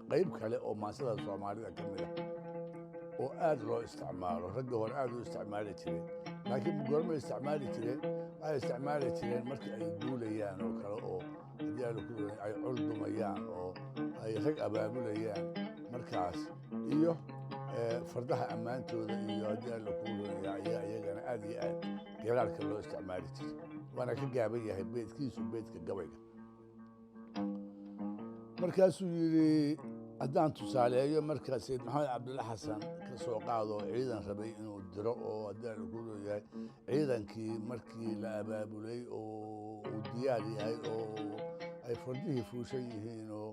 qayb kale oo maansada soomaalida ka mid ah oo aad loo isticmaalo ragga hore aad u isticmaali jireen laakiin goorma isticmaali jireen waxay isticmaali jireen markii ay duulayaan oo kale oo haddii ay col dumayaan oo ay rag abaabulayaan markaas iyo fardaha ammaantooda iyo haddii alla ku ayaa iyagana aad iyo aad geeraarka loo isticmaali jiray waana ka gaaban yahay beedkiisu beedka gabayga markaasuu yidhi haddaan tusaaleeyo marka sayid maxamed cabdulla xasan ka soo qaado ciidan rabay inuu diro oo haddii alla ku leeyahay ciidankii markii la abaabulay oo uu diyaar yahay oo ay fardihii fuushan yihiin oo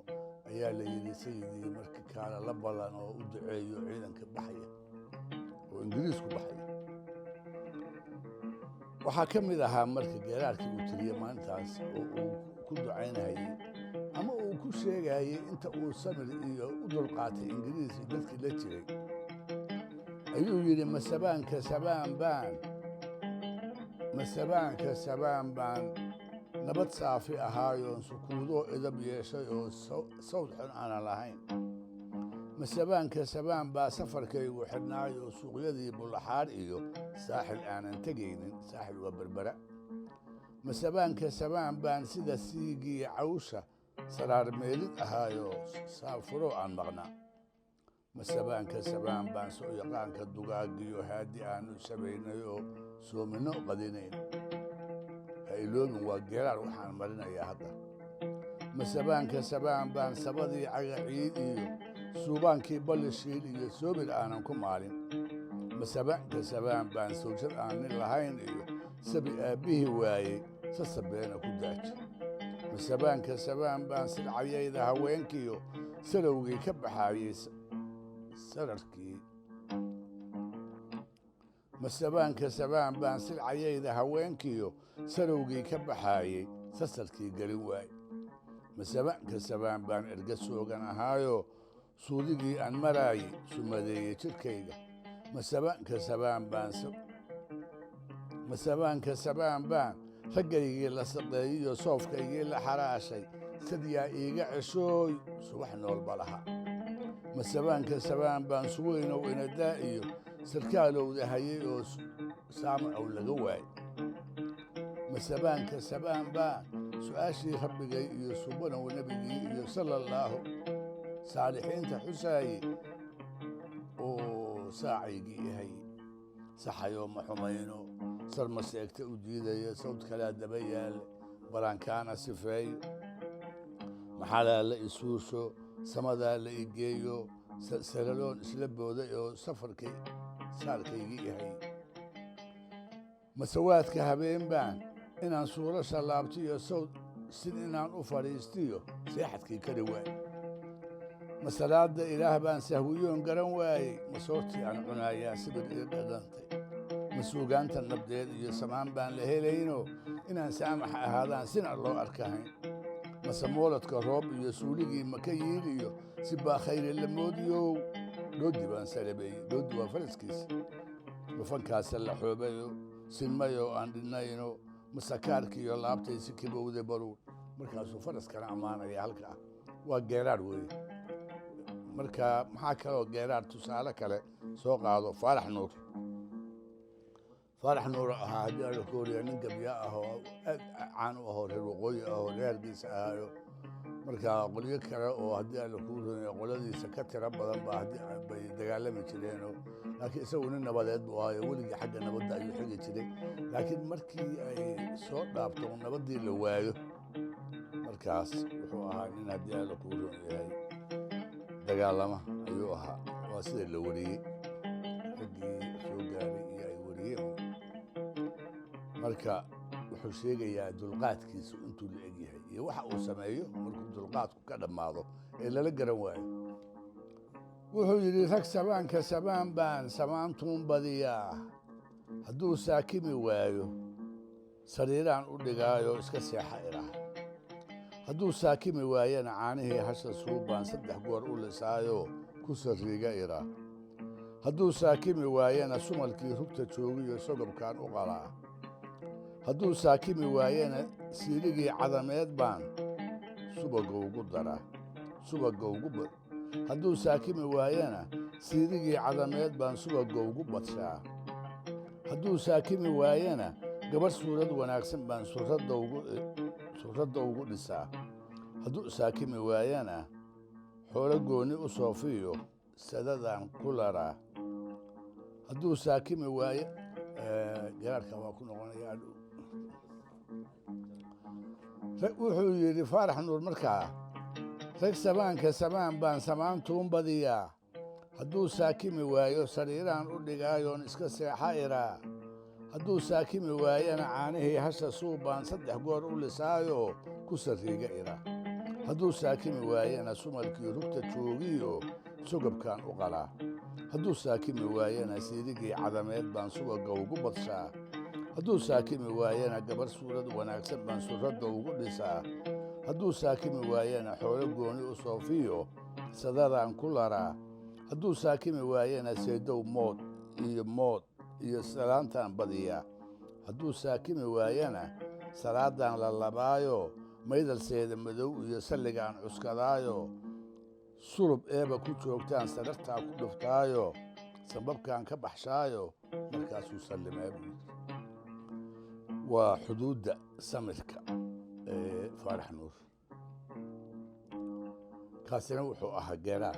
ayaa la yidhi sayidii markii kaala la ballan oo u duceeyo ciidanka baxaya oo ingiriisku baxaya waxaa ka mid ahaa marka geeraarkii uu tiriyey maalintaas oo uu ku ducaynayay ama uu ku sheegayey inta uu samir iyo u dulqaatay ingiriis dadkii la jiray ayuu yidhi masabaanka sabaan baan nabad saafi ahaayoon sukuudoo edab yeeshay oo sawd xun aanan lahayn masabaanka sabaan baa safarkaygu xidhnaayoo suuqyadii bullaxaar iyo saaxil aanan tegaynin saaxil waa berbera masabaanka sabaan baan sida siigii cawsha saraar meelid ahaayoo saafuro aan maqnaa masabaanka sabaan baan soo yaqaanka dugaagiyo haaddi aanu sabaynay oo soomino qadinayn ha iloobin waa geeraar waxaan marinayaa hadda masabaanka sabaan baan sabadii cagaciid iyo suubaankii ballishiil iyo soomir aanan ku maalin masabaanka sabaan baan sawjad aanin lahayn iyo sabi aabbihii waayey sasabeena ku daaji masabaanka sabaan baan silcayayda haweenkiiyo sarowgii ka baxaayey sararkii masabaanka sabaan baan silcayayda haweenkiiyo sarowgii ka baxaayey sasarkii gelin waay masabaanka sabaan baan erga soogan ahaayoo suudigii aan maraayey sumadeeyey jidhkayga masabaanka sabaan baan raggaygii la saqeeyiyo soofkaygii la xaraashay sadyaa iiga ceshooy subax noolba laha masabaanka sabaan baan suweynow inadaa iyo sarkaalowda hayey oo saamacow laga waay masabaanka sabaan baan su'aashii rabbigay iyo subanow nebigii iyo sala allaahu saalixiinta xusaaye oo saacaygii ahay saxayoo ma xumayno sar ma seegta u diidaya sawd kalaa daba yaal balankaana sifeeyo maxalaa la isuusho samadaa la igeeyo saraloon isla booday oo safarkay saarkaygii ahay masawaadka habeen baan inaan suurasha laabtiyo sawd sid inaan u fadhiistiyo seexadkii kari waay masalaadda ilaah baan sahwiyoon garan waayey masoortii aan cunaayaa sibir ii dhadhantay masuugaanta nabdeed iyo samaan baan la helaynoo inaan saamax ahaadaan sina loo arkahayn mase mooladka roob iyo suuligii maka yiil iyo si baa khayre la moodiyow dhooddi baan sarabeeyey dhooddi waa faraskiisa dhufankaasa la xoobayo sinmayoo aan dhinayno masakaarkiiyo laabtay si kibowda baruur markaasuu faraskana ammaanaya halka ah waa geeraar weeye marka maxaa kaloo geeraar tusaale kale soo qaado faarax nuur ahaa haddii alla ku horiya nin gabya ah oo aad caan u ahoo reer waqooyi ahoo reerkiisa ahaayo marka qolyo kale oo haddii alla ku horiya qoladiisa ka tira badan baa bay dagaalami jireenoo laakiin isagu nin nabadeed buu ahaayo weligii xagga nabadda ayuu xigi jiray laakiin markii ay soo dhaabto nabaddii la waayo markaas wuxuu ahaa nin haddii alla ku horiya yahay dagaalama ayuu ahaa waa sida la wariyey raggii soo gaaray iyo ay wariyeen marka wuxuu sheegayaa dulqaadkiisu intuu la eg yahay iyo waxa uu sameeyo markuu dulqaadku ka dhammaado ee lala garan waayo wuxuu yidhi rag sabaanka sabaan baan samaantuun badiyaa hadduu saakimi waayo sariiraan u dhigaayo iska seexa idhaah hadduu saakimi waayana caanihii hasha suubaan 3 goor u lisaayoo ku sarriiga idhaah hadduu saakimi waayana sumalkii rugta joogiyo sogobkaan u qalaa hadduu saakimi waayana siiligii cadameed baan subagga ugu daraa subagga ugu hadduu saakimi waayana siidigii cadameed baan subagga ugu badshaa hadduu saakimi waayana gabadh suurad wanaagsan baan surradda ugu dhisaa hadduu saakimi waayana xoolo goonni u soofiyo sadadaan ku laraa hadduu saakimi waayo garaadhka waa ku noqonayaa wuxuu yidhi faarax nuur markaa rag samaanka samaan baan samaantuun badiyaa hadduu saakimi waayo sariiraan u dhigaayoon iska seexa iraa hadduu saakimi waayana caanihii hasha suub baan 3 goor u lisaayo ku sarriiga ira hadduu saakimi waayana sumalkii rugta joogiyo sugabkaan u qalaa hadduu saakimi waayana siidigii cadameed baan subagga ugu badshaa hadduu saakimi waayana gabadh suurad wanaagsan baan surradda ugu dhisaa hadduu saakimi waayana xoolo gooni u soofiyo sadadaan ku laraa hadduu saakimi waayana seedow mood iyo salaantaan badiyaa hadduu saakimi waayana salaadaan la labaayo maydalseeda madow iyo salligaan cuskadaayo sulub eeba ku joogtaan sarartaa ku dhuftaayo sababkaan ka baxshaayo markaasuu sallimee buu yidhi waa xuduudda samirka ee faarax nuur kaasina wuxuu ahaa geeraar